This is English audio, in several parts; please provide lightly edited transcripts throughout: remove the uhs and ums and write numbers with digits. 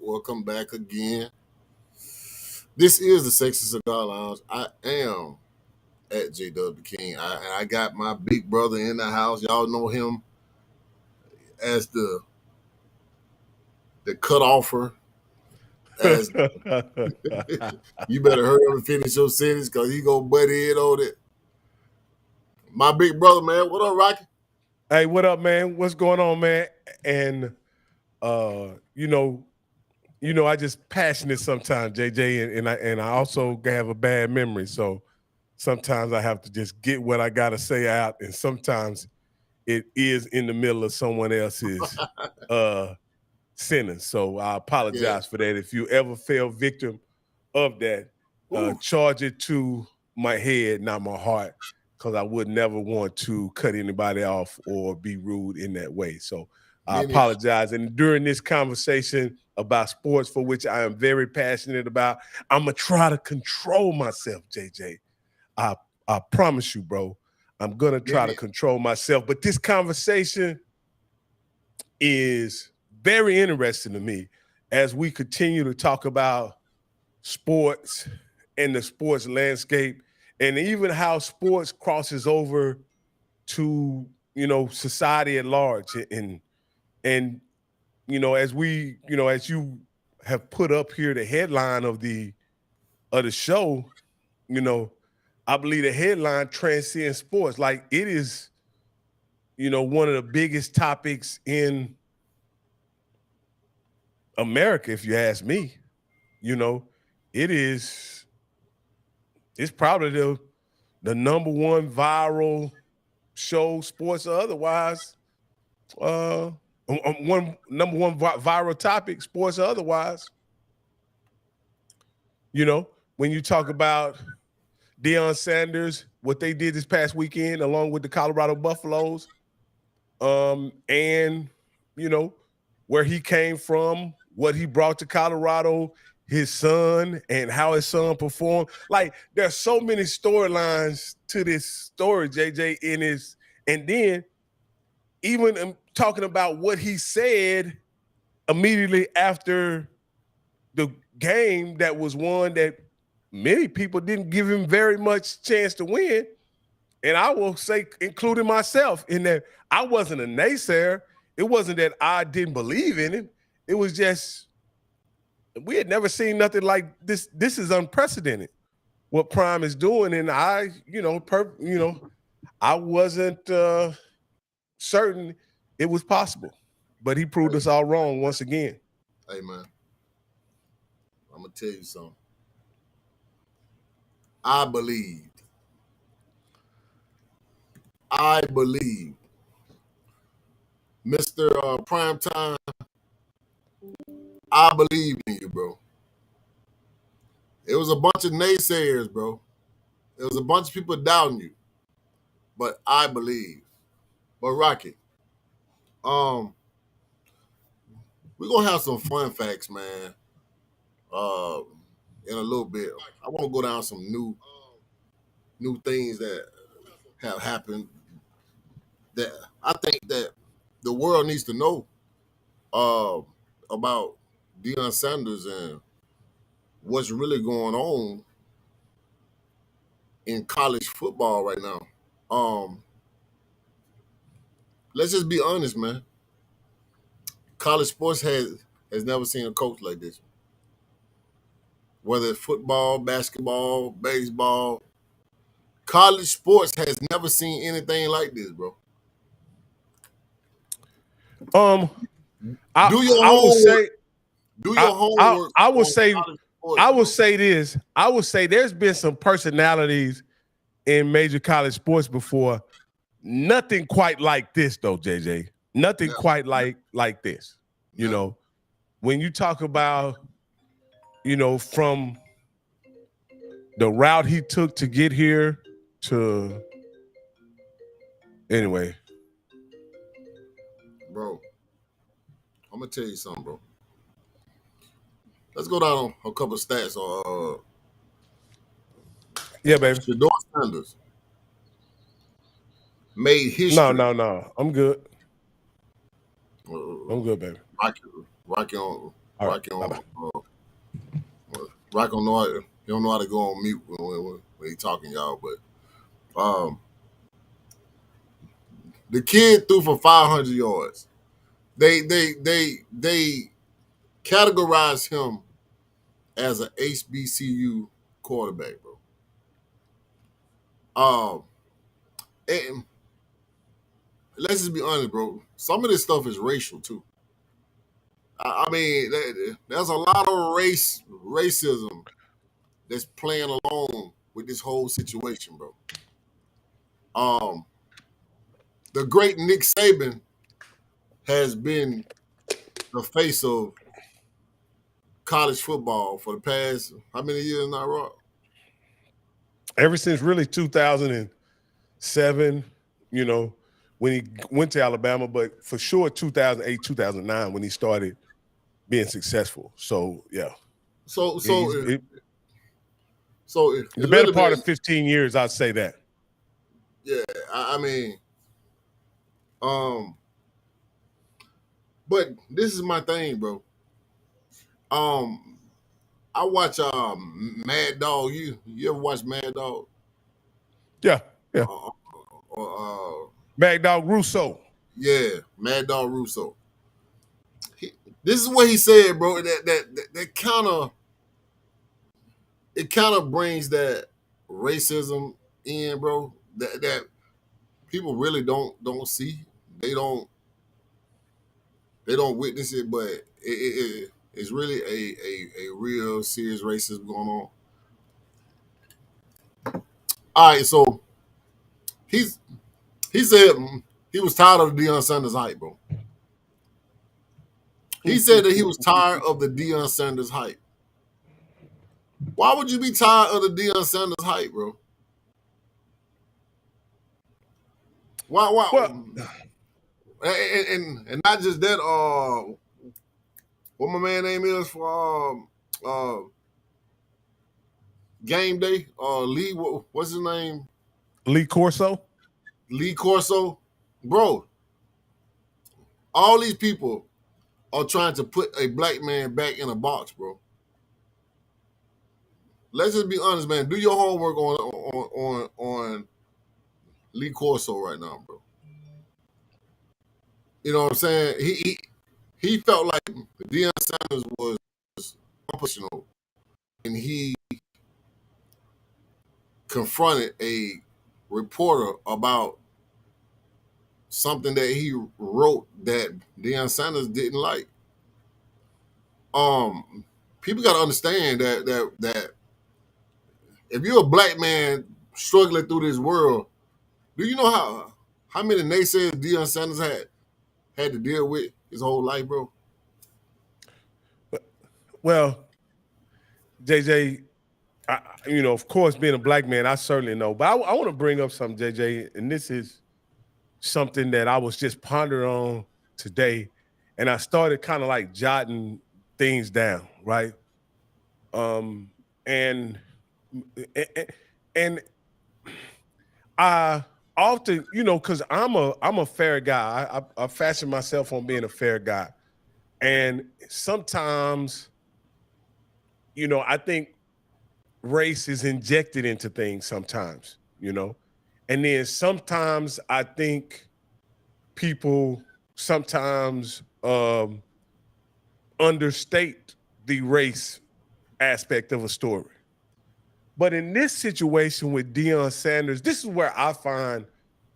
Welcome back again. This is the Sexy Cigar Lounge. I am at JW King. I got my big brother in the house. Y'all know him as the cut offer. As you better hurry up and finish your sentence because he gonna butt in on it. My big brother, man. What up, Rocky? Hey, what up, man? What's going on, man? And you know, I just passionate sometimes, JJ, and I also have a bad memory. So sometimes I have to just get what I gotta say out, and sometimes it is in the middle of someone else's sentence. So I apologize for that. If you ever fell victim of that, charge it to my head, not my heart, because I would never want to cut anybody off or be rude in that way. So I apologize. And during this conversation about sports, for which I am very passionate about, I'm going to try to control myself, JJ. I promise you, bro. I'm going to try to control myself. But this conversation is very interesting to me as we continue to talk about sports and the sports landscape, and even how sports crosses over to, society at large. And as as you have put up here the headline of the show, I believe the headline transcends sports. Like, it is, one of the biggest topics in America, if you ask me. It's probably the number one viral show, sports or otherwise. Number one viral topic, sports or otherwise. When you talk about Deion Sanders, what they did this past weekend, along with the Colorado Buffaloes, and where he came from, what he brought to Colorado, his son, and how his son performed. Like, there's so many storylines to this story, JJ, and then even talking about what he said immediately after the game that was one that many people didn't give him very much chance to win. And I will say, including myself, in that I wasn't a naysayer. It wasn't that I didn't believe in him. It was just, we had never seen nothing like this. This is unprecedented, what Prime is doing. And I, I wasn't certain it was possible. But he proved us all wrong once again. Hey, man. I'm going to tell you something. I believed. Mr. Primetime, I believe in you, bro. It was a bunch of naysayers, bro. It was a bunch of people doubting you. But I believe. But Rocky, we're gonna have some fun facts, man. In a little bit. I want to go down some new things that have happened that I think that the world needs to know about Deion Sanders and what's really going on in college football right now. Let's just be honest, man. College sports has never seen a coach like this. Whether it's football, basketball, baseball, college sports has never seen anything like this, bro. I will say this. I will say there's been some personalities in major college sports before. Nothing quite like this, though, JJ. Nothing quite like this. When you talk about, from the route he took to get here to, anyway. Bro, I'm gonna tell you something, bro. Let's go down a couple of stats on yeah, baby. Shedeur Sanders made history. No. I'm good. I'm good, baby. Rocky All right. Rocky on Bye-bye. Rocky don't know how to go on mute when he talking, y'all. But the kid threw for 500 yards. They categorize him as an HBCU quarterback, bro. And let's just be honest, bro. Some of this stuff is racial too. I mean, there's a lot of racism that's playing along with this whole situation, bro. The great Nick Saban has been the face of college football for the past how many years now, Rob? Ever since really 2007, when he went to Alabama, but for sure 2008, 2009 when he started being successful. So yeah. So the it's better really part been, of 15 years, I'd say that. yeah. I mean, but this is my thing, bro. I watch Mad Dog. You ever watch Mad Dog? Yeah. Mad Dog Russo. Yeah, Mad Dog Russo. This is what he said, bro. That kind of brings that racism in, bro. That people really don't see. They don't witness it, but it's really a real serious racism going on. All right, so he said he was tired of the Deion Sanders hype, bro. He said that he was tired of the Deion Sanders hype. Why would you be tired of the Deion Sanders hype, bro? Why? Well, And not just that. What my man name is for game day? Lee. What's his name? Lee Corso. Lee Corso, bro. All these people are trying to put a black man back in a box, bro. Let's just be honest, man. Do your homework on Lee Corso right now, bro. You know what I'm saying? He felt like Deion Sanders was unprofessional, and he confronted a reporter about something that he wrote that Deion Sanders didn't like. People got to understand that if you're a black man struggling through this world, do you know how many naysayers Deion Sanders had to deal with his whole life, bro? Well, JJ, of course, being a black man, I certainly know. But I want to bring up something, JJ, and this is something that I was just pondering on today, and I started kind of like jotting things down, right? And I often, because I'm a fair guy. I fashion myself on being a fair guy, and sometimes, I think race is injected into things sometimes, and then sometimes I think people sometimes understate the race aspect of a story. But in this situation with Deion Sanders, this is where I find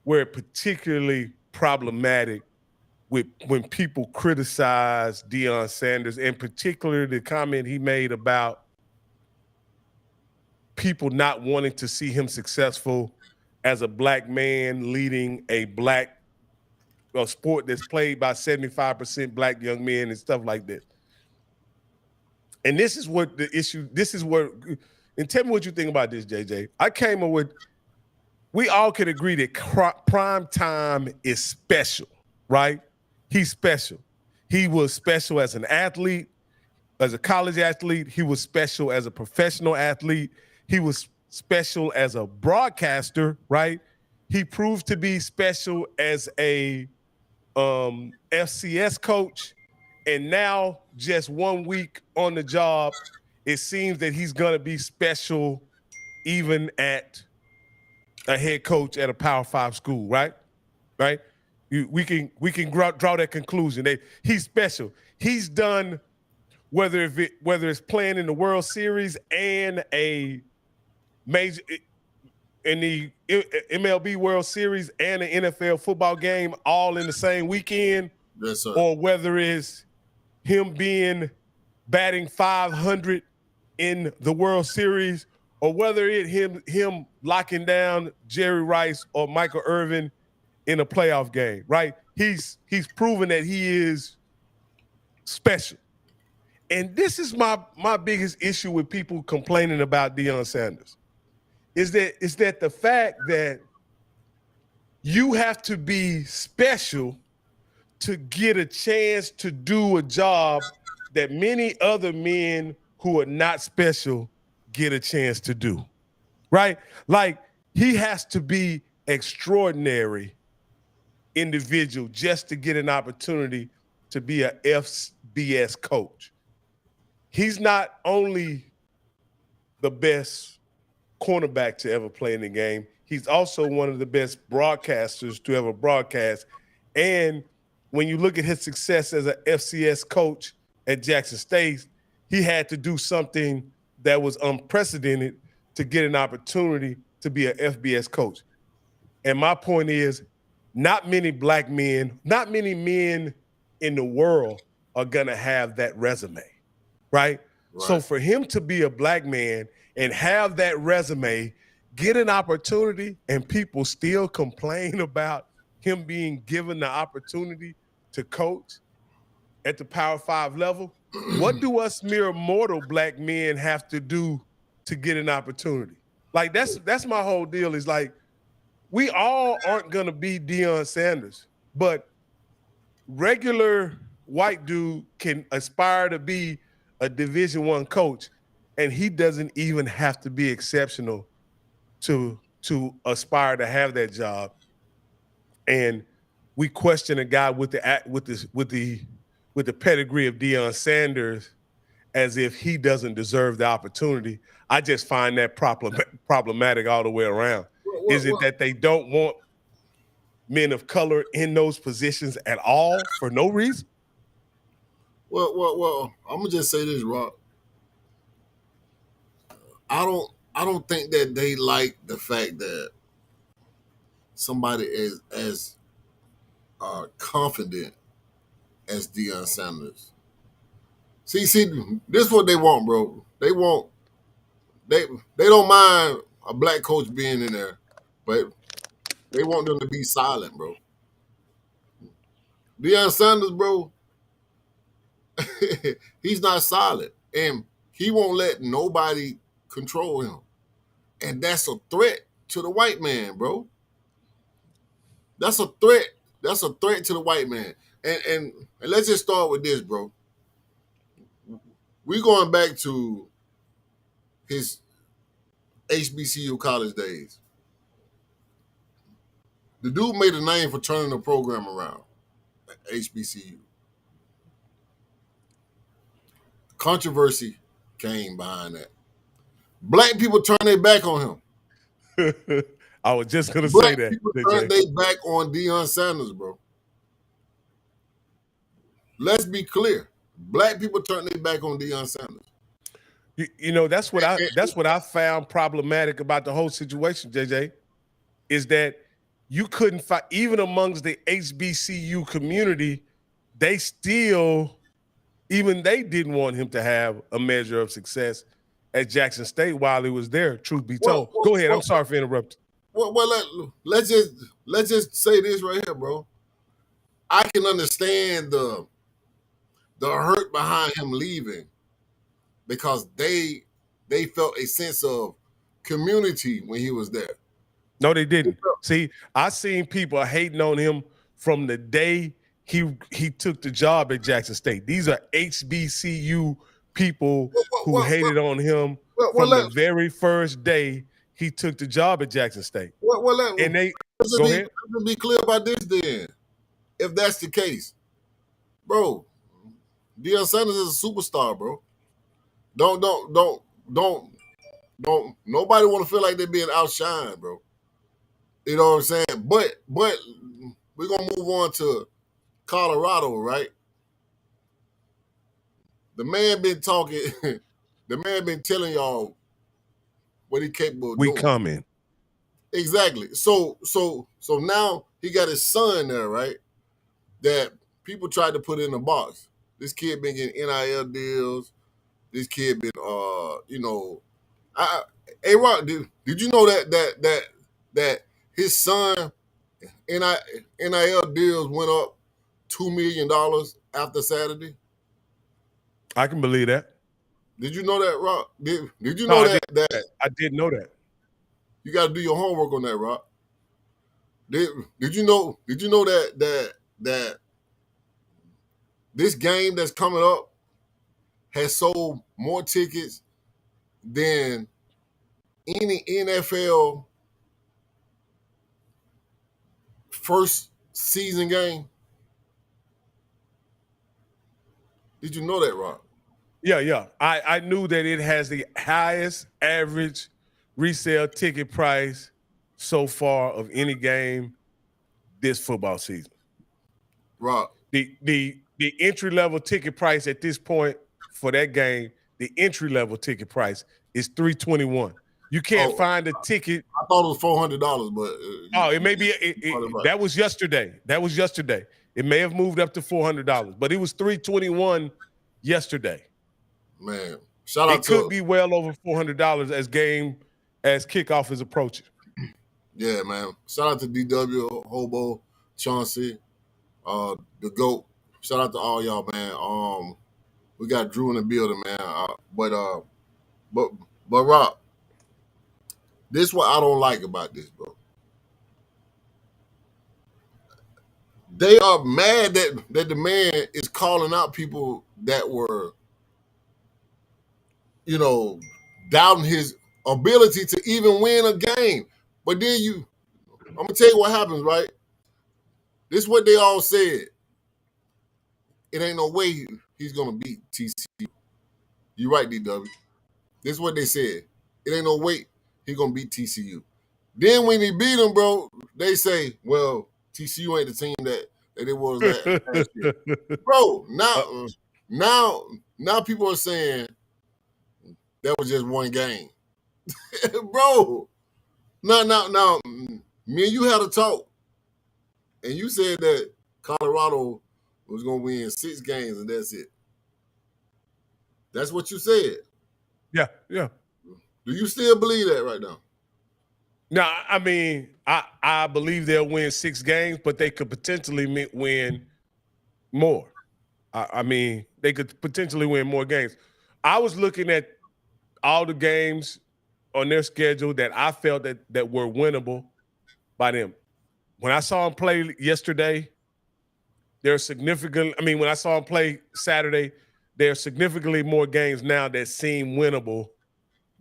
where it particularly problematic with when people criticize Deion Sanders, in particular the comment he made about people not wanting to see him successful as a black man leading a black sport that's played by 75% black young men and stuff like that. And this is what the issue, and tell me what you think about this, JJ. I came up with, we all can agree that prime time is special, right? He's special. He was special as an athlete, as a college athlete. He was special as a professional athlete. He was special as a broadcaster, right? He proved to be special as a FCS coach. And now just 1 week on the job, it seems that he's going to be special even at a head coach at a Power 5 school, right? Right? We can draw that conclusion that he's special. He's done whether it's playing in the World Series and a major in the MLB World Series and the NFL football game all in the same weekend, Yes, sir. or whether it's him being batting 500 in the World Series, or whether it's him locking down Jerry Rice or Michael Irvin in a playoff game, right? He's proven that he is special. And this is my biggest issue with people complaining about Deion Sanders. Is that the fact that you have to be special to get a chance to do a job that many other men who are not special get a chance to do, right? Like, he has to be extraordinary individual just to get an opportunity to be a FBS coach. He's not only the best cornerback to ever play in the game, he's also one of the best broadcasters to ever broadcast. And when you look at his success as an FCS coach at Jackson State, he had to do something that was unprecedented to get an opportunity to be an FBS coach. And my point is, not many black men, not many men in the world are going to have that resume, right? So for him to be a black man and have that resume, get an opportunity, and people still complain about him being given the opportunity to coach at the Power 5 level, what do us mere mortal black men have to do to get an opportunity? Like, that's my whole deal, is like, we all aren't going to be Deion Sanders, but regular white dude can aspire to be a Division I coach, and he doesn't even have to be exceptional to aspire to have that job. And we question a guy with the pedigree of Deion Sanders as if he doesn't deserve the opportunity. I just find that problematic all the way around. Is it that they don't want men of color in those positions at all for no reason? Well, I'm gonna just say this, Rob. I don't think that they like the fact that somebody is as confident as Deion Sanders. See, this is what they want, bro. They don't mind a black coach being in there, but they want them to be silent, bro. Deion Sanders, bro, he's not silent, and he won't let nobody control him, and that's a threat to the white man, bro. That's a threat. That's a threat to the white man. And let's just start with this, bro. We going back to his HBCU college days. The dude made a name for turning the program around at HBCU. Controversy came behind that. Black people turned their back on him. I was just going to Black say that. People turned their back on Deion Sanders, bro. Let's be clear. Black people turned their back on Deion Sanders. You know, that's what I found problematic about the whole situation, JJ, is that you couldn't find, even amongst the HBCU community, they didn't want him to have a measure of success at Jackson State while he was there, truth be told. Go ahead. I'm sorry for interrupting. Well, let's just say this right here, bro. I can understand the hurt behind him leaving because they felt a sense of community when he was there. No, they didn't. See, I seen people hating on him from the day he took the job at Jackson State. These are HBCU people who hated on him from the very first day he took the job at Jackson State. Let's be clear about this then. If that's the case, bro, Deion Sanders is a superstar, bro. Don't nobody want to feel like they're being outshined, bro. You know what I'm saying? But we're gonna move on to Colorado, right? The man been talking, the man been telling y'all what he capable of We doing. coming. Exactly. So now he got his son there, right? That people tried to put in a box. This kid been getting NIL deals. This kid been hey Rock, did you know that his son NIL deals went up $2 million after Saturday? I can believe that. Did you know that, Rock? Did you No, know I that did. I did know that. you got to do your homework on that, Rock? Did you know that this game that's coming up has sold more tickets than any NFL first season game? Did you know that, Rock? Yeah. I knew that it has the highest average resale ticket price so far of any game this football season. Rock. The entry level ticket price at this point for that game, the entry level ticket price is $321. You can't find a ticket. I thought it was $400, but it may be. That was yesterday. It may have moved up to $400, but it was $321 yesterday. Man, shout out it could be well over $400 as kickoff is approaching. Yeah, man. Shout out to DW, Hobo, Chauncey, the GOAT. Shout out to all y'all, man. We got Drew in the building, man. But Rob, this is what I don't like about this, bro. They are mad that the man is calling out people that were, doubting his ability to even win a game. But then I'm gonna tell you what happens, right? This is what they all said. It ain't no way he's gonna beat TCU. You right, DW. This is what they said. It ain't no way he's gonna beat TCU. Then when he beat them, bro, they say, well, TCU ain't the team that it was last year. Bro, now people are saying that was just one game. Bro, now, me and you had a talk, and you said that Colorado was gonna win 6 games and that's it. That's what you said. Yeah. Do you still believe that right now? No, I mean, I believe they'll win 6 games, but they could potentially win more. I mean, they could potentially win more games. I was looking at all the games on their schedule that I felt that were winnable by them. When I saw them play yesterday, they're significant. I mean, when I saw them play Saturday, there are significantly more games now that seem winnable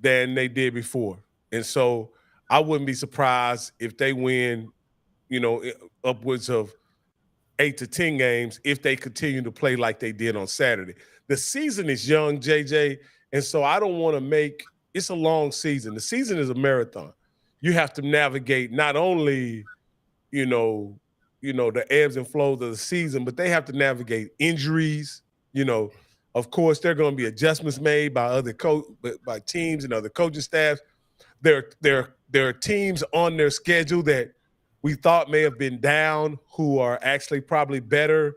than they did before. And so I wouldn't be surprised if they win, upwards of 8 to 10 games if they continue to play like they did on Saturday. The season is young, JJ, and so I don't want to make – it's a long season. The season is a marathon. You have to navigate not only, the ebbs and flows of the season, but they have to navigate injuries. Of course, there are going to be adjustments made by by teams and other coaching staffs. There are teams on their schedule that we thought may have been down who are actually probably better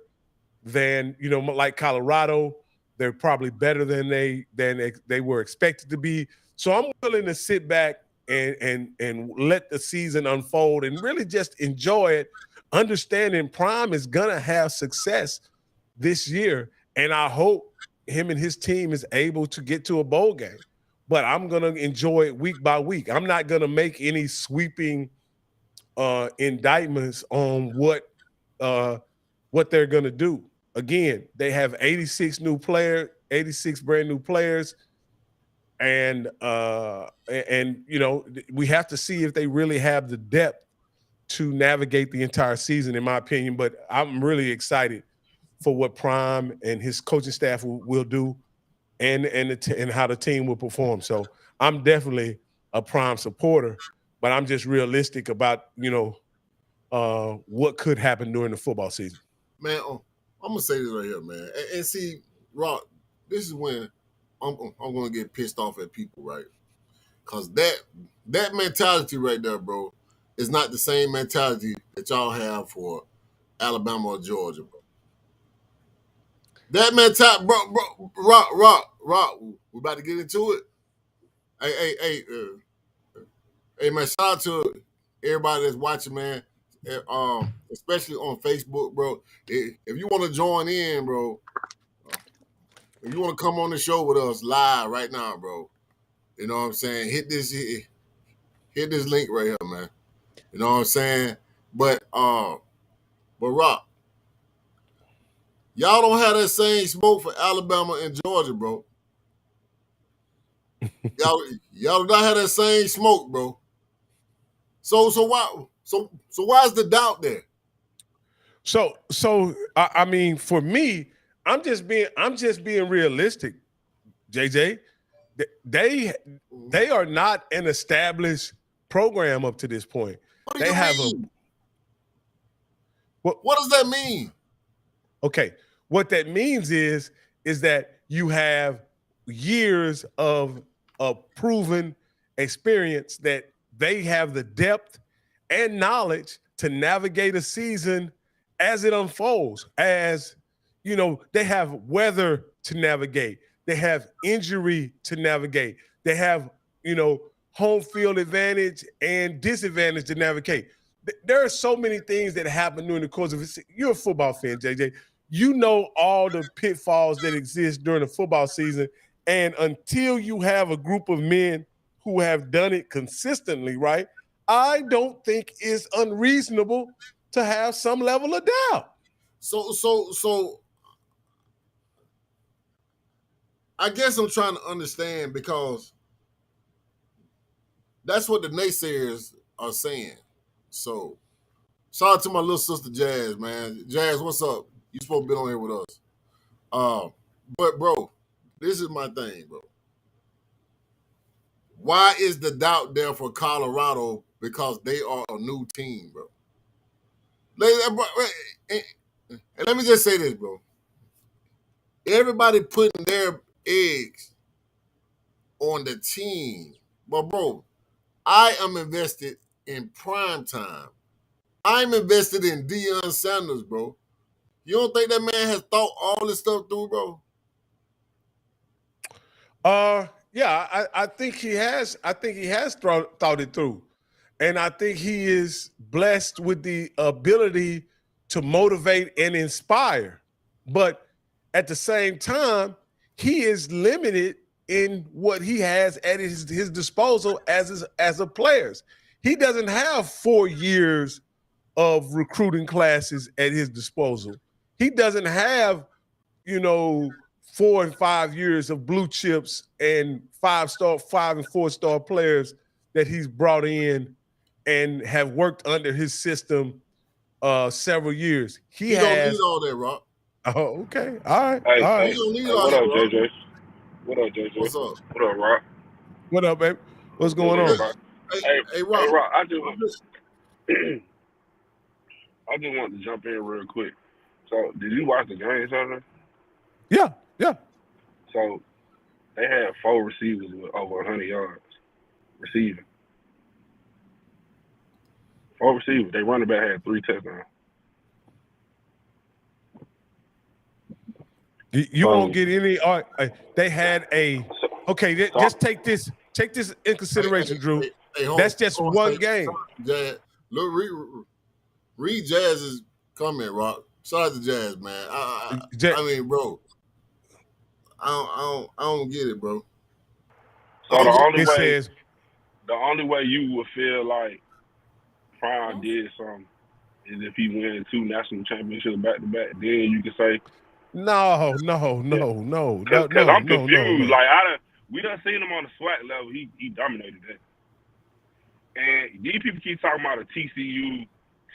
than, like Colorado. They're probably better than they were expected to be. So I'm willing to sit back and let the season unfold and really just enjoy it, understanding Prime is gonna have success this year, and I hope him and his team is able to get to a bowl game. But I'm gonna enjoy it week by week. I'm not gonna make any sweeping indictments on what they're gonna do. Again, they have 86 brand new players. And we have to see if they really have the depth to navigate the entire season, in my opinion. But I'm really excited for what Prime and his coaching staff will do, and how the team will perform. So I'm definitely a Prime supporter, but I'm just realistic about what could happen during the football season. Man, I'm gonna say this right here, man, and see, Rock, this is when I'm gonna get pissed off at people, right? Cause that mentality right there, bro, is not the same mentality that y'all have for Alabama or Georgia, bro. That mentality, bro, Rock. We about to get into it. Hey, man, shout out to everybody that's watching, man. Especially on Facebook, bro. If you want to join in, bro, if you want to come on the show with us live right now, bro, you know what I'm saying? Hit this link right here, man. You know what I'm saying? But Rock, y'all don't have that same smoke for Alabama and Georgia, bro. y'all do not have that same smoke, bro. So why is the doubt there? So I mean, for me, I'm just being realistic, JJ. They are not an established program up to this point. What do you mean? What does that mean? Okay, what that means is that you have years of proven experience, that they have the depth and knowledge to navigate a season as it unfolds. As you know, they have weather to navigate, they have injury to navigate, they have home field advantage and disadvantage to navigate. There are so many things that happen during the course of it. You're a football fan, JJ. You know all the pitfalls that exist during the football season. And until you have a group of men who have done it consistently, right, I don't think it's unreasonable to have some level of doubt. So I guess I'm trying to understand, because that's what the naysayers are saying. So shout out to my little sister Jazz, man. Jazz, what's up? You supposed to be on here with us. But bro, this is my thing, bro. Why is the doubt there for Colorado? Because they are a new team, bro. And let me just say this, bro. Everybody putting their eggs on the team. But bro, I am invested in prime time. I'm invested in Deion Sanders, bro. You don't think that man has thought all this stuff through, bro? Yeah, I think he has. I think he has thought it through. And I think he is blessed with the ability to motivate and inspire. But at the same time, he is limited in what he has at his disposal as a players. He doesn't have 4 years of recruiting classes at his disposal. He doesn't have, 4 and 5 years of blue chips and 5 and 4 star players that he's brought in and have worked under his system several years. He don't need all that, Rock. Oh, okay. All right. Hey, all right. What up, JJ? What up, JJ? What's up? What up, Rock? What up, babe? What's going on? Hey, Rock, I just want to jump in real quick. So, did you watch the game Saturday? Yeah. So, they had 4 receivers with over 100 yards receiving. 4 receivers. They running back had 3 touchdowns. You won't get any. They had a. Okay, just take this in consideration, Drew. That's just one game. Jazz, look, read Jazz's comment, Rock. Shout out to Jazz, man. I mean, bro, I don't get it, bro. So the only way you would feel like Prime did something is if he wins 2 national championships back to back. Then you can say no. Because I'm confused. Like we done seen him on the SWAC level. He dominated that. And these people keep talking about a TCU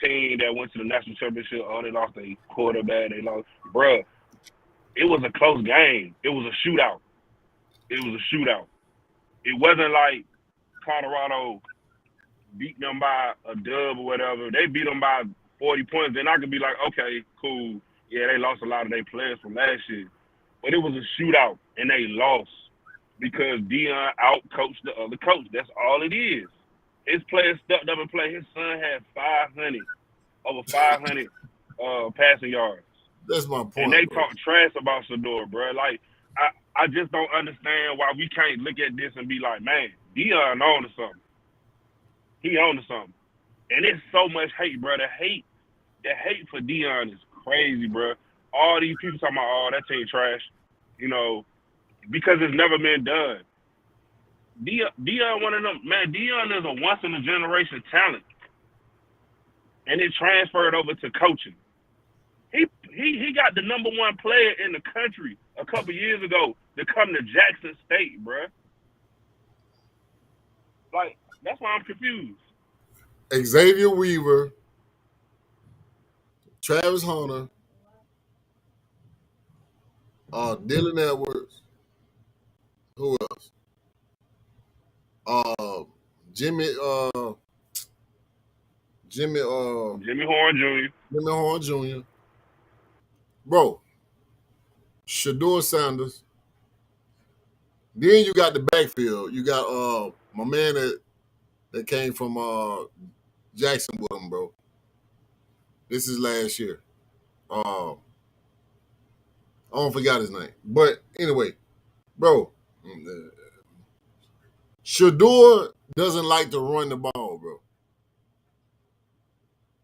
team that went to the national championship. Oh, they lost a quarterback. They lost, bruh. It was a close game. It was a shootout. It wasn't like Colorado beat them by a dub or whatever. They beat them by 40 points. Then I could be like, okay, cool. Yeah, they lost a lot of their players from last year. But it was a shootout, and they lost because Deion out-coached the other coach. That's all it is. His players stepped up and played. His son had over 500 passing yards. That's my point. And they talk trash about Shedeur, bro. Like, I just don't understand why we can't look at this and be like, man, Deion on to something. He on to something. And it's so much hate, bro. The hate for Deion is crazy, bro. All these people talking about, oh, that team trash, you know, because it's never been done. Deion one of them, man, Deion is a once-in-a-generation talent. And it transferred over to coaching. He got the number one player in the country a couple years ago to come to Jackson State, bro. Like, that's why I'm confused. Xavier Weaver, Travis Hunter, Dylan Edwards. Who else? Jimmy Horn Jr. Jimmy Horn Jr. Bro, Shedeur Sanders. Then you got the backfield. You got my man that came from Jackson with him, bro. This is last year. I don't forgot his name. But anyway, bro, Shedeur doesn't like to run the ball, bro.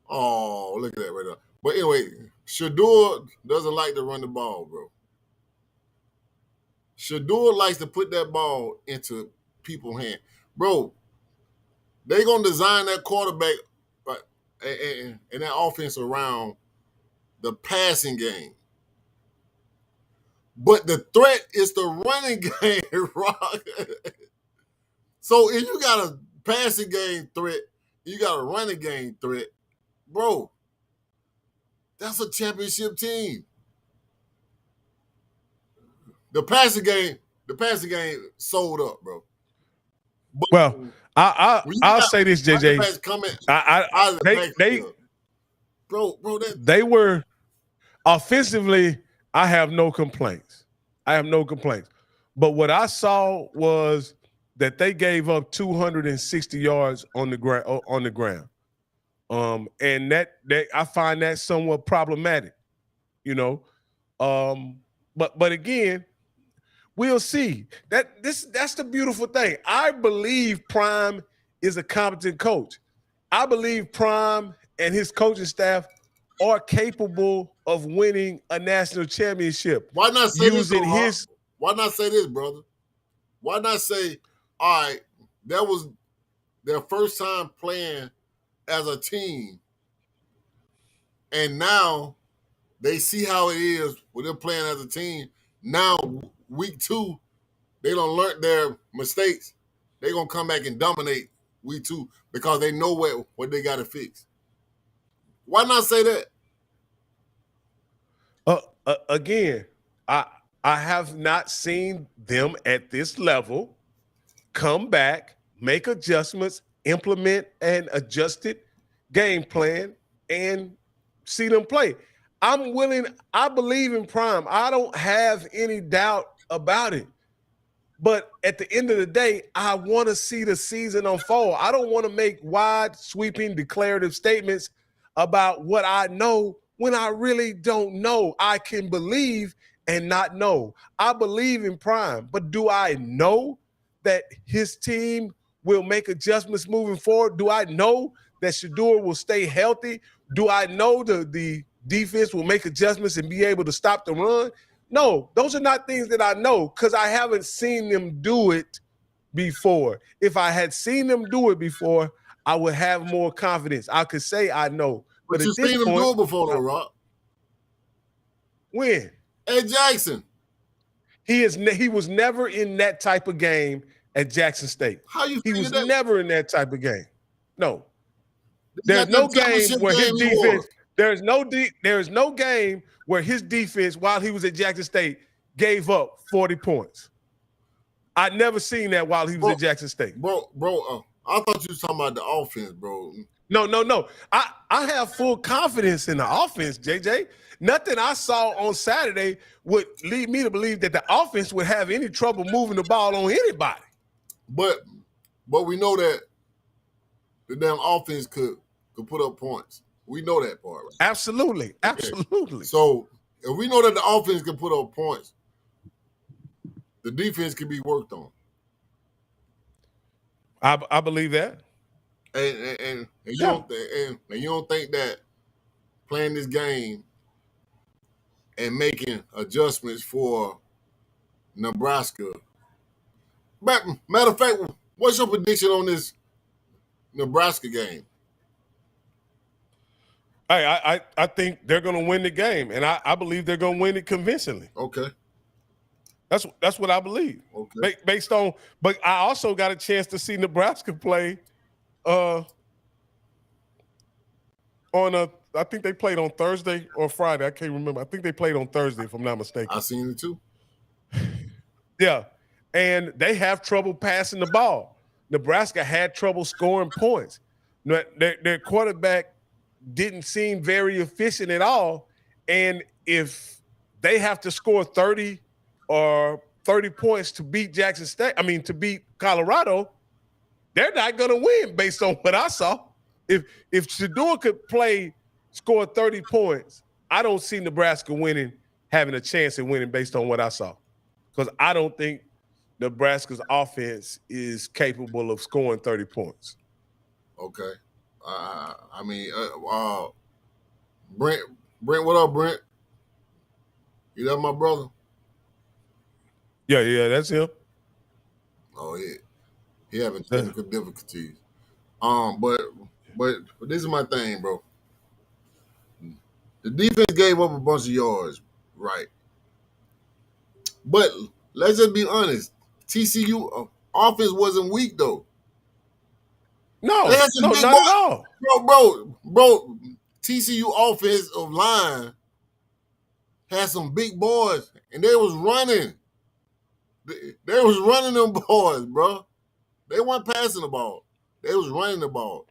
Oh, look at that right there. But anyway, Shedeur doesn't like to run the ball, bro. Shedeur likes to put that ball into people's hands. Bro, they going to design that quarterback and that offense around the passing game. But the threat is the running game, Rock. So if you got a passing game threat, you got a running game threat, bro, that's a championship team. The passing game sold up, bro. But well, I'll say this, JJ. They were offensively. I have no complaints. But what I saw was that they gave up 260 yards on the ground. And that I find that somewhat problematic, you know. But again, we'll see. That's the beautiful thing. I believe Prime is a competent coach. I believe Prime and his coaching staff are capable of winning a national championship. Why not say this, Why not say this, brother? Why not say, all right, that was their first time playing as a team, and now they see how it is when they're playing as a team. Now, week 2, they don't learn their mistakes. They're going to come back and dominate week 2 because they know what they got to fix. Why not say that? Again, I have not seen them at this level come back, make adjustments, implement an adjusted game plan, and see them play. I believe in Prime. I don't have any doubt about it. But at the end of the day, I want to see the season unfold. I don't want to make wide, sweeping, declarative statements about what I know when I really don't know. I can believe and not know. I believe in Prime, but do I know that his team will make adjustments moving forward? Do I know that Shedeur will stay healthy? Do I know the defense will make adjustments and be able to stop the run? No, those are not things that I know because I haven't seen them do it before. If I had seen them do it before, I would have more confidence. I could say I know. But you've seen them do it before, though, Rob. When? At Jackson. He was never in that type of game at Jackson State. How you He was never in that type of game. No. There's no game championship where his game he defense. was. There's no game where his defense, while he was at Jackson State, gave up 40 points. I'd never seen that while he was at Jackson State. Bro, I thought you was talking about the offense, bro. No. I have full confidence in the offense, JJ. Nothing I saw on Saturday would lead me to believe that the offense would have any trouble moving the ball on anybody. But we know that the damn offense could put up points. We know that part, right? Absolutely. So if we know that the offense can put up points, the defense can be worked on. I believe that. And you don't think that playing this game and making adjustments for Nebraska. Matter of fact, what's your prediction on this Nebraska game? I think they're going to win the game, and I believe they're going to win it convincingly. Okay. That's what I believe. Okay. Based on, but I also got a chance to see Nebraska play. I think they played on Thursday or Friday. I can't remember. I think they played on Thursday, if I'm not mistaken. I seen it too. Yeah, and they have trouble passing the ball. Nebraska had trouble scoring points. Their quarterback didn't seem very efficient at all, and if they have to score 30 or 30 points to beat to beat Colorado, they're not going to win based on what I saw. If Shedeur could score 30 points, I don't see Nebraska having a chance at winning based on what I saw. Because I don't think Nebraska's offense is capable of scoring 30 points. Okay. Brent, what up, Brent? You that my brother? Yeah, that's him. Oh, yeah. He having technical difficulties. But this is my thing, bro. The defense gave up a bunch of yards, right? But let's just be honest. TCU offense wasn't weak though. No, not at all. Bro. TCU offensive line had some big boys, and they was running. They was running them boys, bro. They weren't passing the ball. They was running the ball.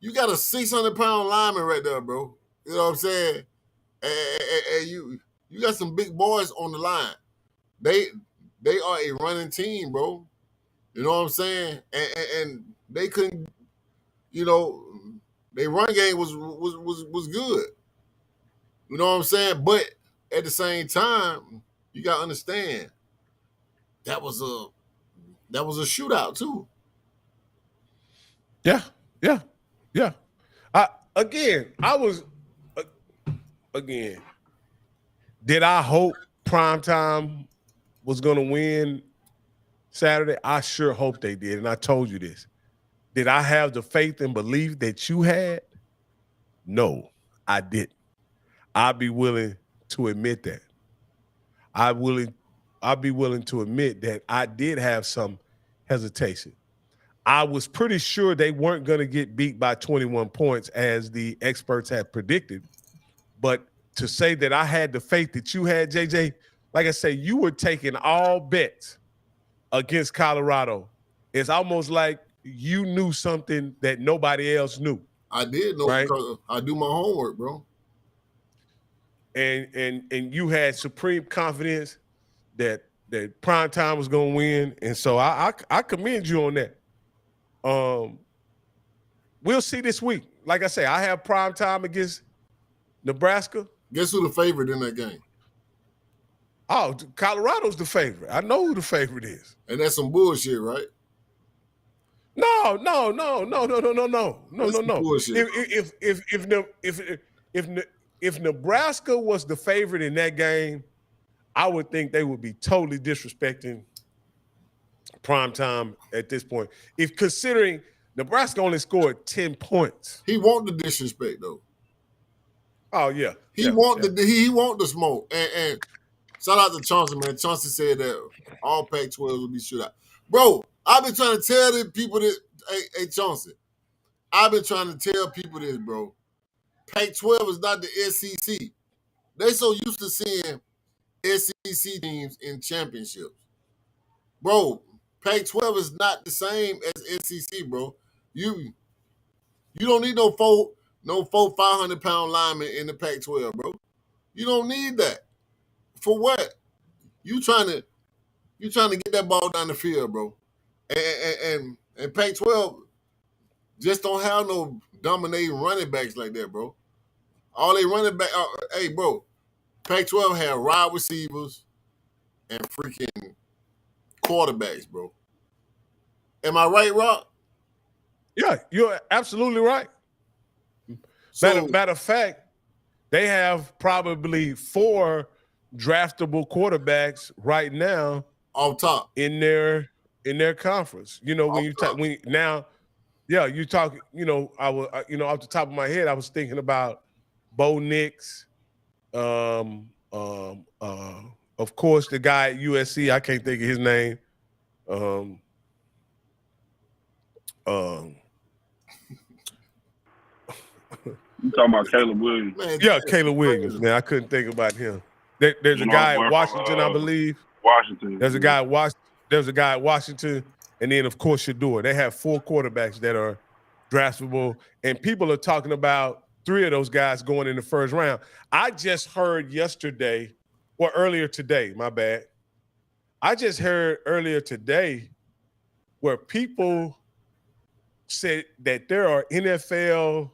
You got a 600-pound lineman right there, bro. You know what I'm saying? And you got some big boys on the line. They are a running team, bro. You know what I'm saying? And they couldn't, their run game was good. You know what I'm saying? But at the same time, you gotta understand that was a shootout too. Yeah. Did I hope Primetime was going to win Saturday? I sure hope they did, and I told you this. Did I have the faith and belief that you had? No, I didn't. I'd be willing to admit that. I'd be willing to admit that I did have some hesitation. I was pretty sure they weren't going to get beat by 21 points as the experts had predicted. But to say that I had the faith that you had, JJ, like I say, you were taking all bets against Colorado. It's almost like you knew something that nobody else knew. I did know, right? Because I do my homework, bro. And you had supreme confidence that Primetime was going to win. And so I commend you on that. We'll see this week. Like I say, I have Primetime against Nebraska. Guess who the favorite in that game? Oh, Colorado's the favorite. I know who the favorite is. And that's some bullshit, right? No. Bullshit. If Nebraska was the favorite in that game, I would think they would be totally disrespecting Primetime at this point. If considering Nebraska only scored 10 points. He want the disrespect though. Oh yeah. He want the smoke. And shout out to Chauncey, man. Chauncey said that all Pac-12 will be shootout. Bro, I've been trying to tell the people that, hey Chauncey, I've been trying to tell people this, bro. Pac-12 is not the SEC. They so used to seeing SEC teams in championships. Bro, Pac-12 is not the same as SEC, bro. You don't need no 500-pound lineman in the Pac-12, bro. You don't need that. For what? You trying to get that ball down the field, bro. And Pac-12 just don't have no dominating running backs like that, bro. All they running back, hey, bro, Pac-12 have wide receivers and freaking quarterbacks, bro. Am I right, Rob? Yeah, you're absolutely right. So, Matter of fact, they have probably 4 draftable quarterbacks right now off top in their conference. You know, when you talk you talk. You know, I was off the top of my head, I was thinking about Bo Nix. Of course, the guy at USC, I can't think of his name. You talking about Caleb Williams? man, Yeah, Caleb Williams. Man, I couldn't think about him. There's a guy at Washington, I believe. Washington. There's a guy at Washington, and then of course Shador. They have 4 quarterbacks that are draftable, and people are talking about 3 of those guys going in the first round. I just heard yesterday, or earlier today, my bad. I just heard earlier today where people said that there are NFL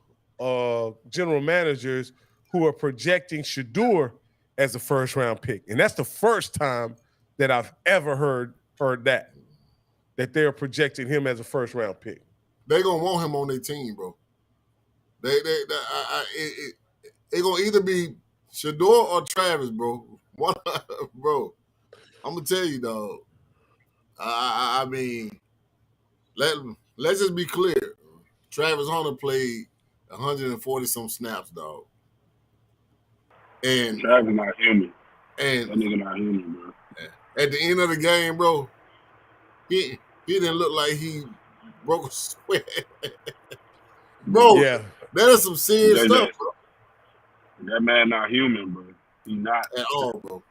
general managers who are projecting Shador as a first-round pick, and that's the first time that I've ever heard that they're projecting him as a first-round pick. They gonna want him on their team, bro. They gonna either be Shador or Travis, bro. Bro, I'm gonna tell you, dog. I mean, let's just be clear. Travis Hunter played 140 some snaps, dog. And Travis not human. And that nigga not human, bro. At the end of the game, bro, he didn't look like he broke a sweat. Bro, yeah, that is some serious stuff, bro. That man not human, bro. He not at all, bro.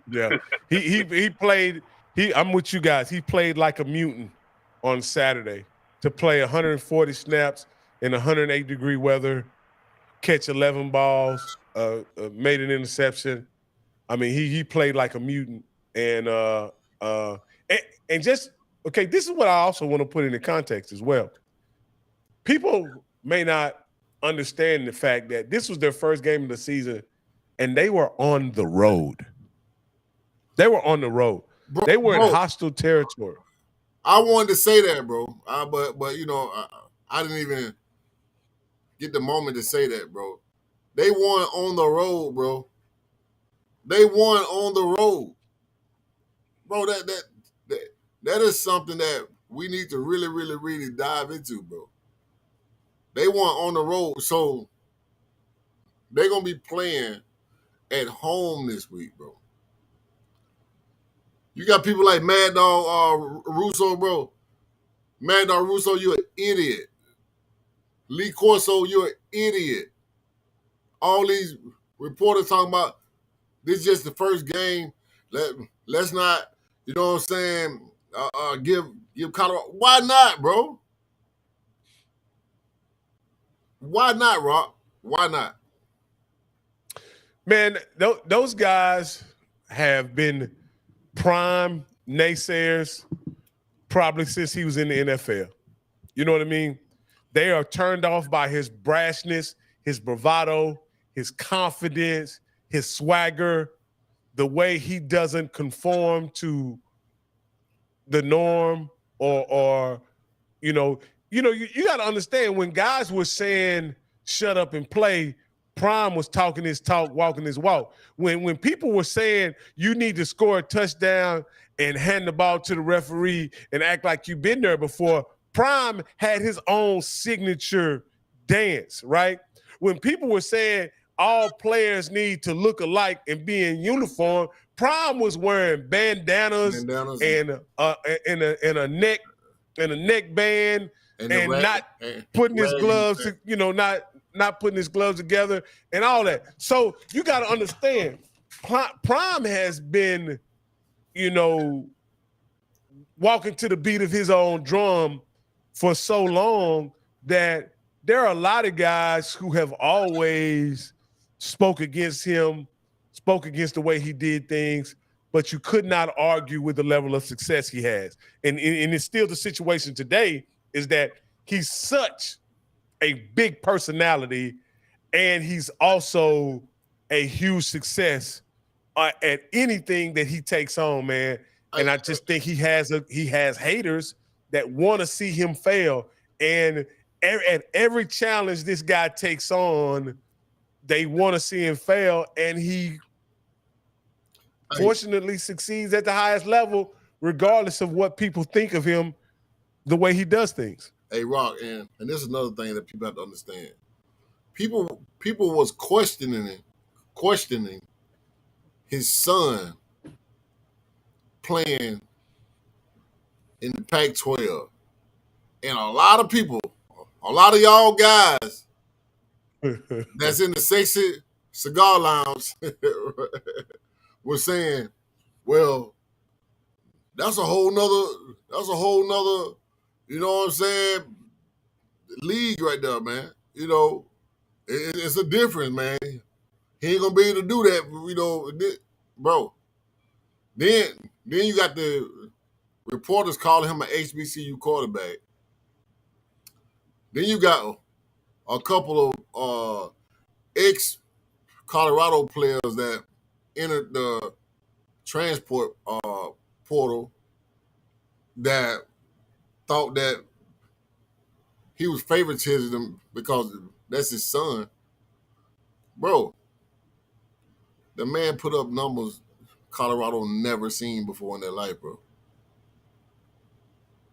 Yeah, he played. I'm with you guys. He played like a mutant on Saturday to play 140 snaps in 108-degree weather, catch 11 balls, made an interception. I mean, he played like a mutant, and just okay. This is what I also want to put into context as well. People may not understand the fact that this was their first game of the season, and they were on the road. They were on the road. Bro, they were in hostile territory. I wanted to say that, bro. But you know, I didn't even get the moment to say that, bro. They won on the road, bro. They won on the road, bro. That is something that we need to really, really, really dive into, bro. They won on the road, so they're gonna be playing at home this week, bro. You got people like Mad Dog Russo, bro. Mad Dog Russo, you're an idiot. Lee Corso, you're an idiot. All these reporters talking about this is just the first game. Let's not, you know what I'm saying, give Colorado. Why not, bro? Why not, Rock? Why not? Man, those guys have been prime naysayers probably since he was in the NFL. You know what I mean? They are turned off by his brashness, his bravado, his confidence, his swagger, the way he doesn't conform to the norm or you got to understand when guys were saying shut up and play, Prime was talking his talk, walking his walk. When people were saying you need to score a touchdown and hand the ball to the referee and act like you've been there before, Prime had his own signature dance, right? When people were saying all players need to look alike and be in uniform, Prime was wearing bandanas. And a neck band and not putting his gloves, not putting his gloves together and all that. So you got to understand, Prime has been, walking to the beat of his own drum for so long that there are a lot of guys who have always spoke against him, spoke against the way he did things, but you could not argue with the level of success he has. And it's still the situation today is that he's such a big personality and he's also a huge success at anything that he takes on, man. And I just think he has haters that want to see him fail. And at every challenge this guy takes on, they want to see him fail. And he fortunately succeeds at the highest level, regardless of what people think of him, the way he does things. Hey, Rock, and this is another thing that people have to understand. People was questioning his son playing in the Pac-12. And a lot of people, a lot of y'all guys that's in the sexy cigar lounge were saying, well, that's a whole nother, you know what I'm saying, league right there, man. It's a difference, man. He ain't gonna be able to do that, bro. Then you got the reporters calling him an HBCU quarterback. Then you got a couple of ex-Colorado players that entered the transport portal that thought that he was favoritism because that's his son. Bro, the man put up numbers Colorado never seen before in their life, bro.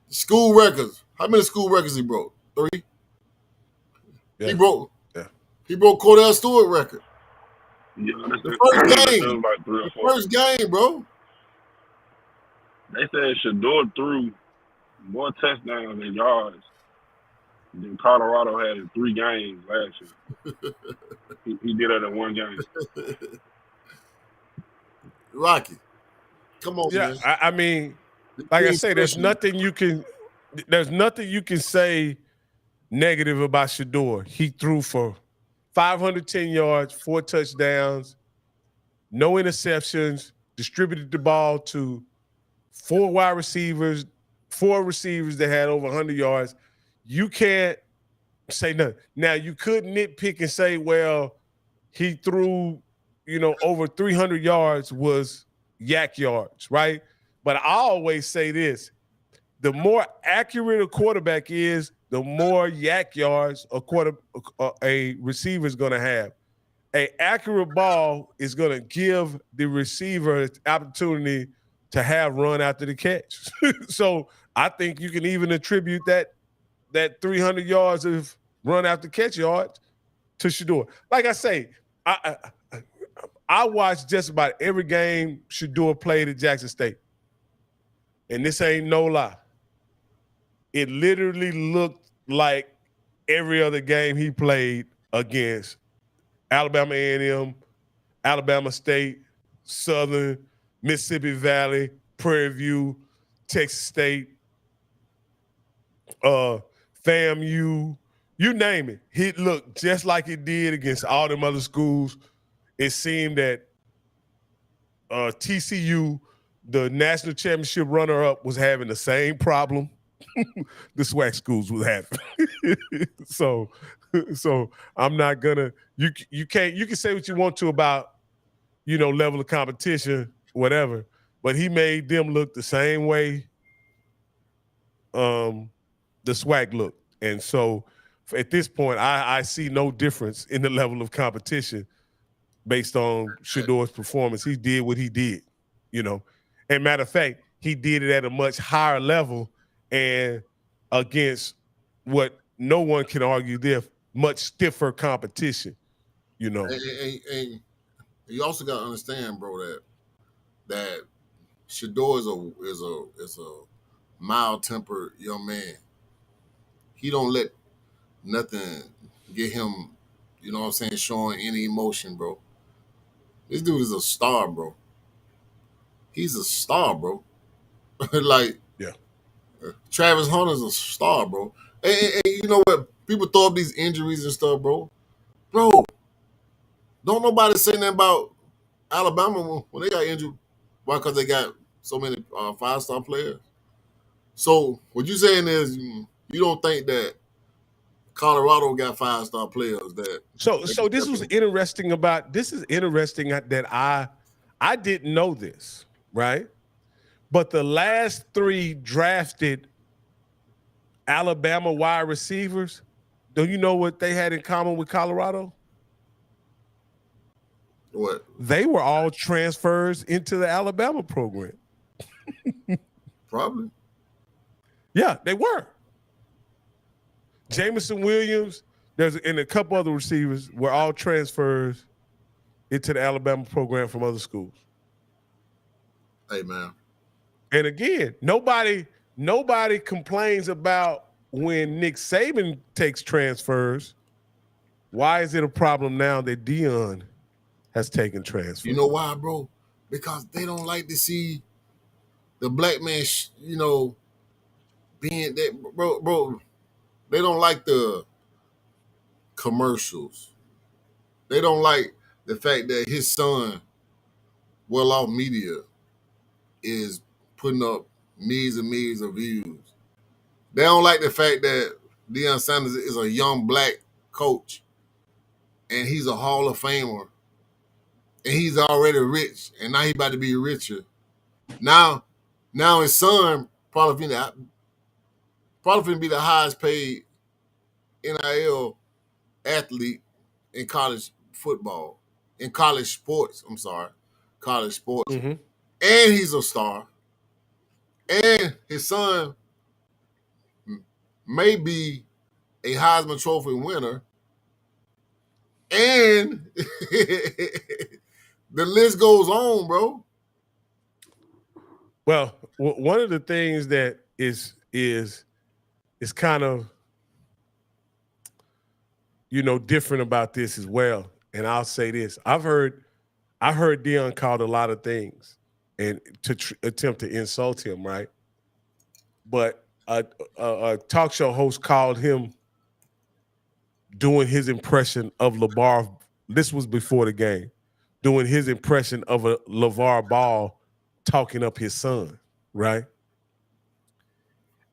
School records. How many school records he broke? 3? Yeah. He broke Cordell Stewart record. Yeah, the first game. Like 3 or 4. The first game, bro. They said Shador threw more touchdowns than yards than Colorado had in 3 games last year. he did it in 1 game. Rocky, come on, man. I mean, like I say, there's nothing you can say negative about Shador. He threw for 510 yards, 4 touchdowns, no interceptions, distributed the ball to 4 wide receivers, 4 receivers that had over 100 yards. You can't say nothing. Now, you could nitpick and say, well, he threw, over 300 yards was yak yards, right? But I always say this. The more accurate a quarterback is, the more yak yards a receiver is going to have. An accurate ball is going to give the receiver the opportunity to have run after the catch. So I think you can even attribute that 300 yards of run after catch yards to Shador. Like I say, I watched just about every game Shador played at Jackson State. And this ain't no lie. It literally looked like every other game he played against Alabama A&M, Alabama State, Southern, Mississippi Valley, Prairie View, Texas State, FAMU, you name it. He looked just like it did against all them other schools. It seemed that TCU, the national championship runner-up, was having the same problem the SWAC schools was having. So I'm not gonna. You can say what you want to about level of competition, whatever. But he made them look the same way the SWAC looked, and so at this point, I see no difference in the level of competition based on Shador's performance. He did what he did, And matter of fact, he did it at a much higher level and against what no one can argue there, much stiffer competition, And you also got to understand, bro, that Shador is a mild-tempered young man. he don't let nothing get him, you know what I'm saying, showing any emotion, bro. This dude is a star, bro. He's a star, bro. Like Yeah. Travis Hunter's a star, bro. And you know what? People throw up these injuries and stuff, bro. Bro, don't nobody say nothing about Alabama when they got injured. Why? Because they got so many 5-star players. So what you saying is you don't think that Colorado got 5-star players that So they can so this step was in? interesting this is interesting that I didn't know this, right? But the last 3 drafted Alabama wide receivers, do you know what they had in common with Colorado? What? They were all transfers into the Alabama program. Probably. Yeah, they were. Jameson Williams, and a couple other receivers were all transfers into the Alabama program from other schools. Hey, man. And again, nobody complains about when Nick Saban takes transfers. Why is it a problem now that Deion has taken transfers? You know why, bro? Because they don't like to see the black man, being that, bro. They don't like the commercials. They don't like the fact that his son, Well Off Media, is putting up millions and millions of views. They don't like the fact that Deion Sanders is a young black coach and he's a Hall of Famer and he's already rich and now he's about to be richer. Now his son probably finna be the highest paid NIL athlete in college football, in college sports. I'm sorry, college sports. Mm-hmm. And he's a star. And his son may be a Heisman Trophy winner. And the list goes on, bro. Well, one of the things that is kind of different about this as well, and I'll say this: I've heard Deion called a lot of things and to attempt to insult him, right? But a talk show host called him doing his impression of LeVar. This was before the game, doing his impression of a LeVar Ball talking up his son, right?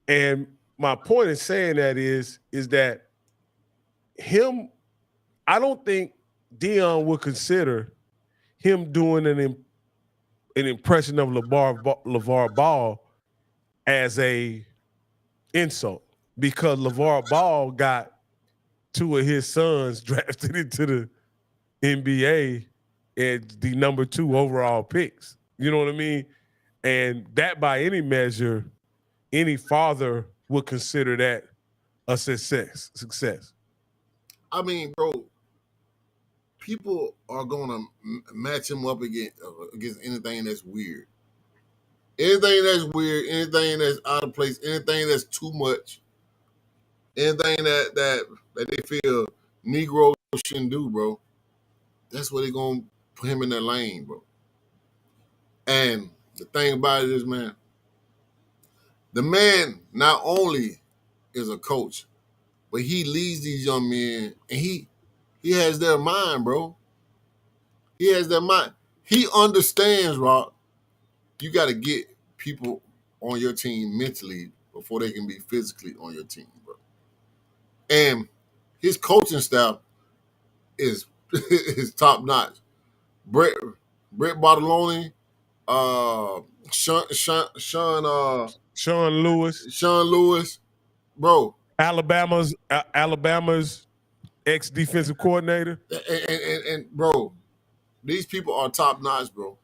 And my point in saying that is that I don't think Deion would consider him doing an impression of LeVar Ball as a insult, because LeVar Ball got 2 of his sons drafted into the NBA as the number 2 overall picks. You know what I mean? And that, by any measure, any father would consider that a success. I mean, bro, people are gonna match him up against anything that's weird. Anything that's weird, anything that's out of place, anything that's too much, anything that they feel Negro shouldn't do, bro. That's where they're gonna put him in that lane, bro. And the thing about it is, man, the man not only is a coach, but he leads these young men, and he has their mind, bro. He has their mind. He understands, Rock. You got to get people on your team mentally before they can be physically on your team, bro. And his coaching staff is is top notch. Brett Bartolone, Sean Sean Lewis, bro. Alabama's ex-defensive coordinator. And bro, these people are top notch, bro.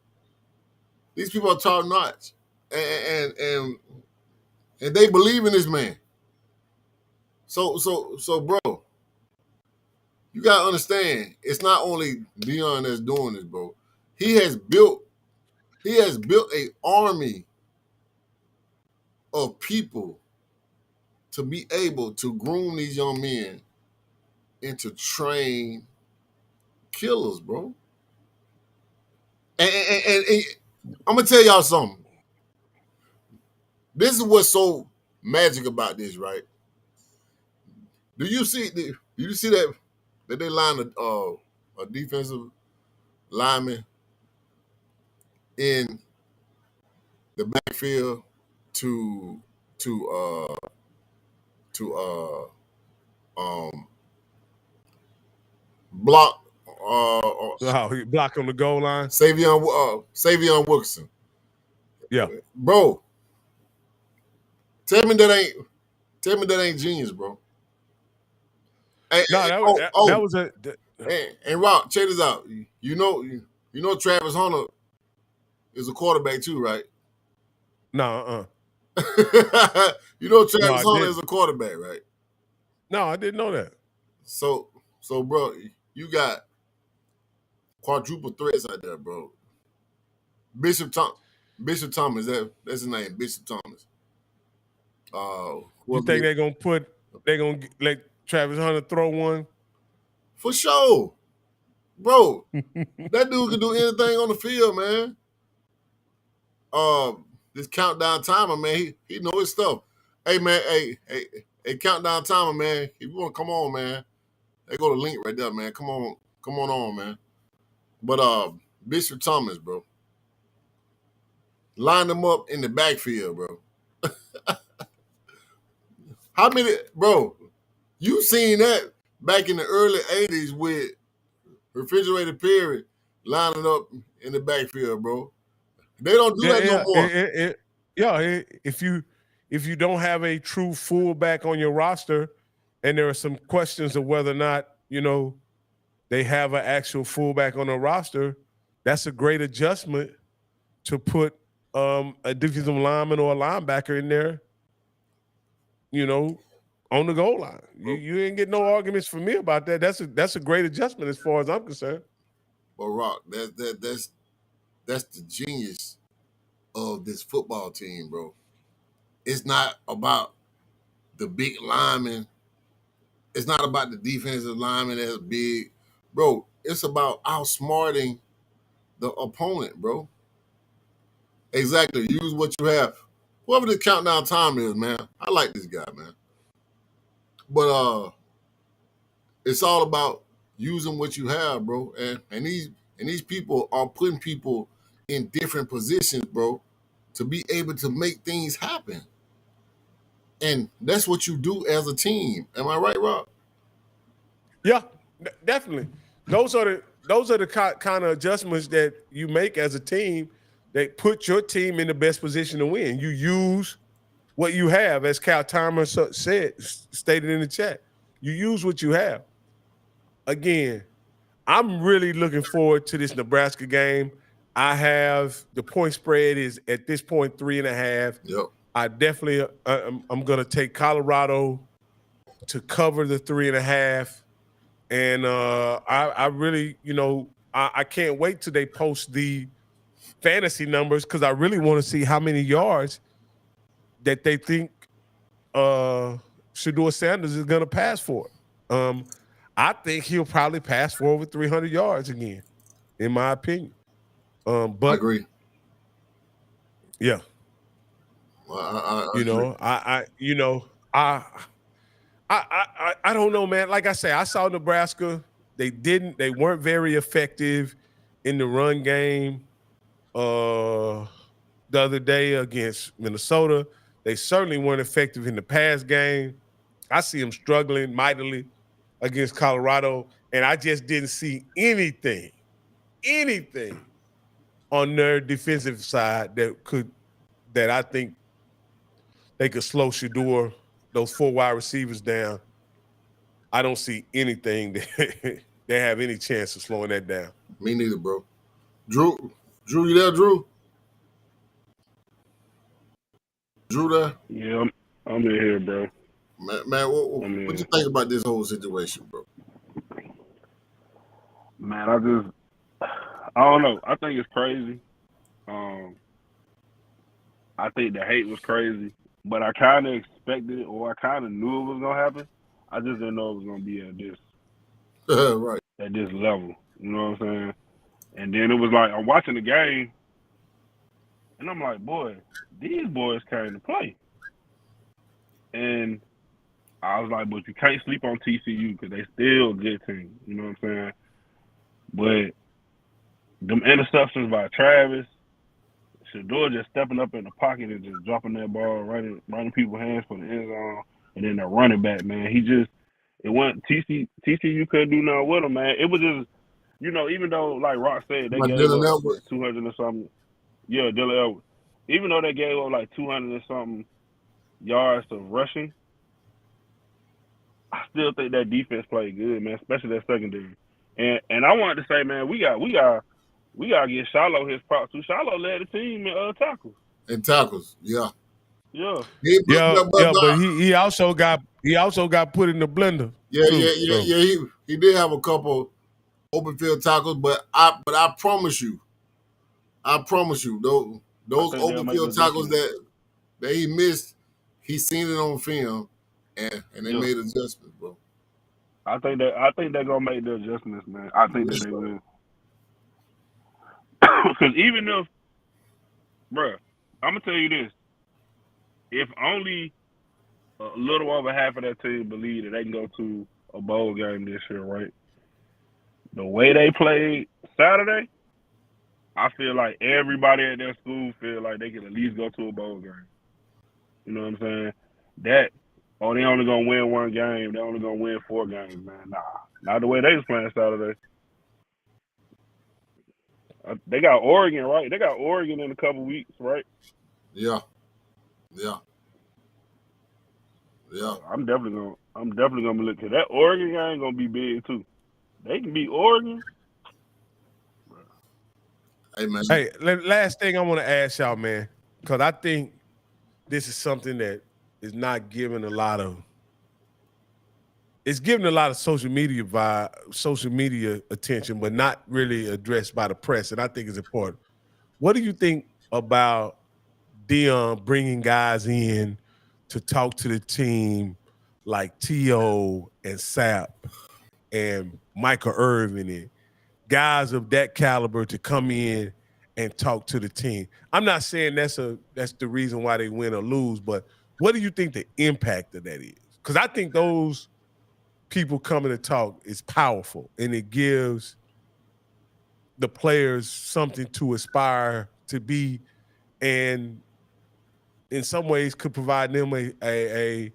These people are top notch, and they believe in this man. So, bro, you gotta understand. It's not only Deion that's doing this, bro. He has built a army of people to be able to groom these young men and to train killers, bro. And I'm gonna tell y'all something. This is what's so magic about this, right? Do you see that they line a defensive lineman in the backfield to to uh block Oh, he block on the goal line. Savion Wilkerson. Yeah. Bro, tell me that ain't genius, bro. No, that was a. And Rob, check this out. You know Travis Hunter is a quarterback too, right? No, You know No, Travis I Hunter didn't. is a quarterback, right? No, I didn't know that. So bro, you got quadruple threats out there, bro. Bishop Thomas, that's his name, Bishop Thomas. You think they're gonna let Travis Hunter throw one? For sure, bro. That dude can do anything on the field, man. This countdown timer, man, he know his stuff. Hey, man, hey, countdown timer, man. If you want to come on, man, they go to link right there, man. Come on, man. But Bishop Thomas, bro, line them up in the backfield, bro. How many, bro? You seen that back in the early '80s with Refrigerator Perry lining up in the backfield, bro. They don't do that no more. If you don't have a true fullback on your roster, and there are some questions of whether or not they have an actual fullback on the roster, that's a great adjustment to put a defensive lineman or a linebacker in there, on the goal line. You ain't get no arguments from me about that. That's a great adjustment as far as I'm concerned. But Rock, that's the genius of this football team, bro. It's not about the big lineman. It's not about the defensive lineman that's big, bro. It's about outsmarting the opponent, bro. Exactly. Use what you have. Whoever the countdown time is, man. I like this guy, man. But it's all about using what you have, bro. And these people are putting people in different positions, bro, to be able to make things happen. And that's what you do as a team. Am I right, Rob? Yeah, definitely. Those are the kind of adjustments that you make as a team that put your team in the best position to win. You use what you have, as Cal Timer stated in the chat. You use what you have. Again, I'm really looking forward to this Nebraska game. I have the point spread is at this point 3.5. Yep. I definitely I'm going to take Colorado to cover the 3.5. And I really, I can't wait till they post the fantasy numbers, because I really want to see how many yards that they think Shedeur Sanders is going to pass for. I think he'll probably pass for over 300 yards again, in my opinion. But I agree. Yeah. I I don't know, man. Like I say, I saw Nebraska. They weren't very effective in the run game the other day against Minnesota. They certainly weren't effective in the pass game. I see them struggling mightily against Colorado, and I just didn't see anything on their defensive side that I think they could slow Shedeur, those 4 wide receivers down. I don't see anything that they have any chance of slowing that down. Me neither, bro. Drew, you there, Drew? Drew there? Yeah, I'm in here, bro. Man, what you think about this whole situation, bro? Man, I don't know. I think it's crazy. I think the hate was crazy, but I kind of expected it, or I kind of knew it was gonna happen. I just didn't know it was gonna be at Right. this level. You know what I'm saying? And then it was like I'm watching the game, and I'm like, boy, these boys came to play. And I was like, but you can't sleep on TCU because they still a good team. You know what I'm saying? But them interceptions by Travis, Shador just stepping up in the pocket and just dropping that ball right in people's hands for the end zone, and then the running back, man, it went TCU couldn't do nothing with him, man. It was just, even though like Rock said they My gave Dylan up Edwards. 200 or something, yeah, Dylan Edwards. Even though they gave up like 200 or something yards of rushing, I still think that defense played good, man, especially that secondary. And I wanted to say, man, we gotta give Shiloh his props too. Shiloh led the team in tackles. And tackles, yeah. Yeah. But he also got put in the blender. Yeah, too, yeah. He did have a couple open field tackles, but I promise you, those open field tackles that he missed, he seen it on film, and they made adjustments, bro. I think they're gonna make the adjustments, man. I think that they will. Because even if, bruh, I'm gonna tell you this: if only a little over half of that team believe that they can go to a bowl game this year, right? The way they played Saturday, I feel like everybody at their school feel like they can at least go to a bowl game. You know what I'm saying? They only gonna win one game. They only gonna win 4 games, man. Nah, not the way they was playing Saturday. They got Oregon, right? They got Oregon in a couple weeks, right? Yeah. I'm definitely gonna look at that Oregon game. Gonna be big too. They can beat Oregon. Hey man. Hey, last thing I want to ask y'all, man, because I think this is something that is not given a lot of. It's given a lot of social media attention, but not really addressed by the press, and I think it's important. What do you think about Deion bringing guys in to talk to the team like T.O. and Sapp and Michael Irvin and guys of that caliber to come in and talk to the team? I'm not saying that's the reason why they win or lose, but what do you think the impact of that is? Because I think those people coming to talk is powerful, and it gives the players something to aspire to be, and in some ways could provide them a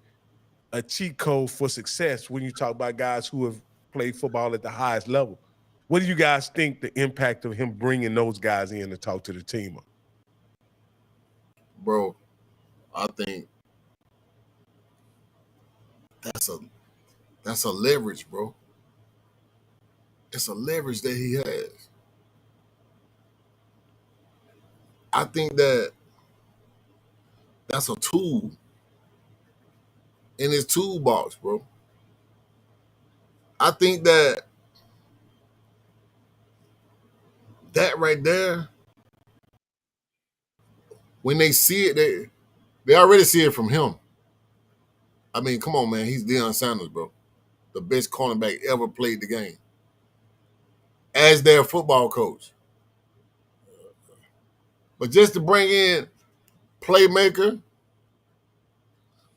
cheat code for success when you talk about guys who have played football at the highest level. What do you guys think the impact of him bringing those guys in to talk to the team are? Bro, I think that's a leverage, bro. It's a leverage that he has. I think that's a tool in his toolbox, bro. I think that right there, when they see it, they already see it from him. I mean, come on, man. He's Deion Sanders, bro. The best cornerback ever played the game. As their football coach. But just to bring in playmaker,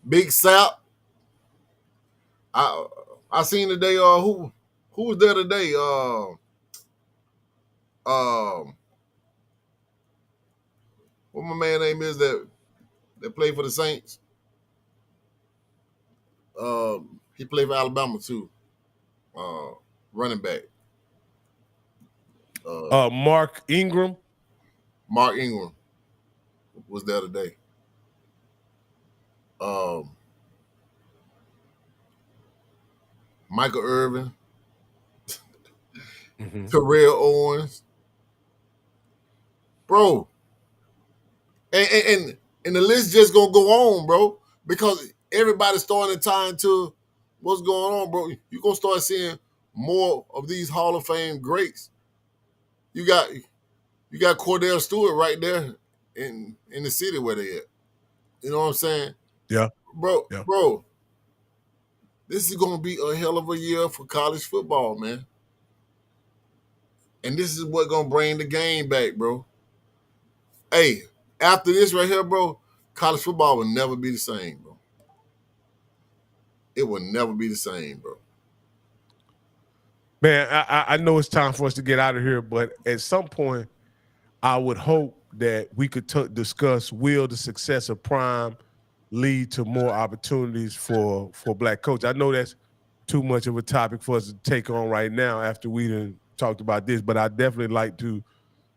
Big Sap. I seen today, who was there today? What my man name is that played for the Saints? He played for Alabama too. Running back. Mark Ingram. Mark Ingram was there today. Michael Irvin, Terrell Owens, bro, and the list just gonna go on, bro, because everybody's starting to tie into what's going on, bro. You're gonna start seeing more of these Hall of Fame greats. You got Cordell Stewart right there in the city where they at. You know what I'm saying? Yeah. Yeah. bro, this is gonna be a hell of a year for college football, man. And this is what gonna bring the game back, bro. Hey, after this right here, bro, college football will never be the same, bro. It will never be the same, bro. Man, I know it's time for us to get out of here, but at some point, I would hope that we could discuss, will the success of Prime lead to more opportunities for black coaches? I know that's too much of a topic for us to take on right now after we done talked about this, but I definitely like to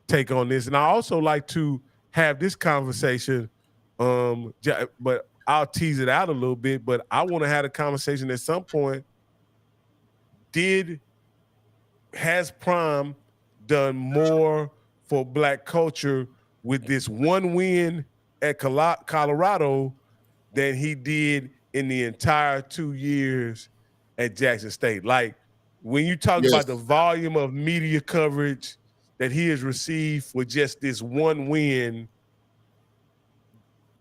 take on this. And I also like to have this conversation, but I'll tease it out a little bit, but I want to have a conversation at some point. Has Prime done more for black culture with this one win at Colorado than he did in the entire 2 years at Jackson State? Like, when you talk about the Yes, volume of media coverage that he has received for just this one win,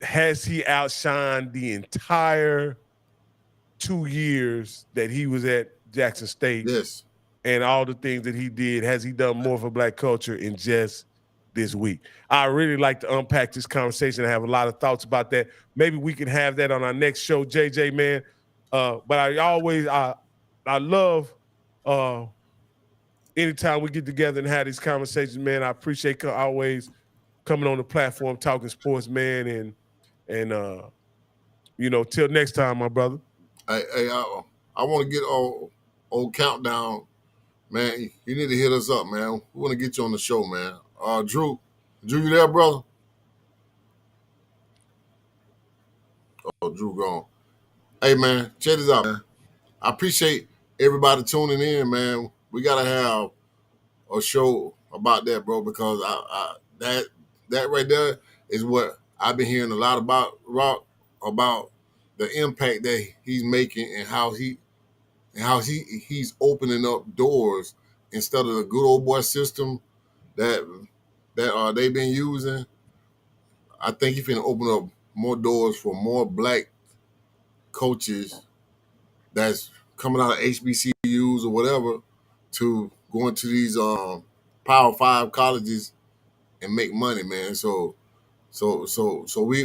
has he outshined the entire 2 years that he was at Jackson State? yes. And all the things that he did, has he done more for black culture in just this week? I really like to unpack this conversation. I have a lot of thoughts about that. Maybe we can have that on our next show, JJ, man. But I love anytime we get together and have these conversations, man. I appreciate always coming on the platform, talking sports, man. And till next time, my brother. I want to get old countdown, man. You need to hit us up, man. We want to get you on the show, man. Drew, you there, brother? Oh, Drew gone. Hey, man, check this out, man. I appreciate everybody tuning in, man. We gotta have a show about that, bro, because that right there is what I've been hearing a lot about Rock, about the impact that he's making and he's opening up doors instead of the good old boy system that they've been using. I think he's finna open up more doors for more black coaches that's coming out of HBCUs or whatever to go into these Power Five colleges and make money, man. So we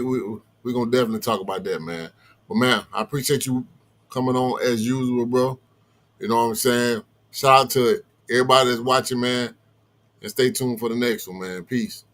gonna definitely talk about that, man. But man, I appreciate you coming on as usual, bro. You know what I'm saying? Shout out to everybody that's watching, man, and stay tuned for the next one, man. Peace.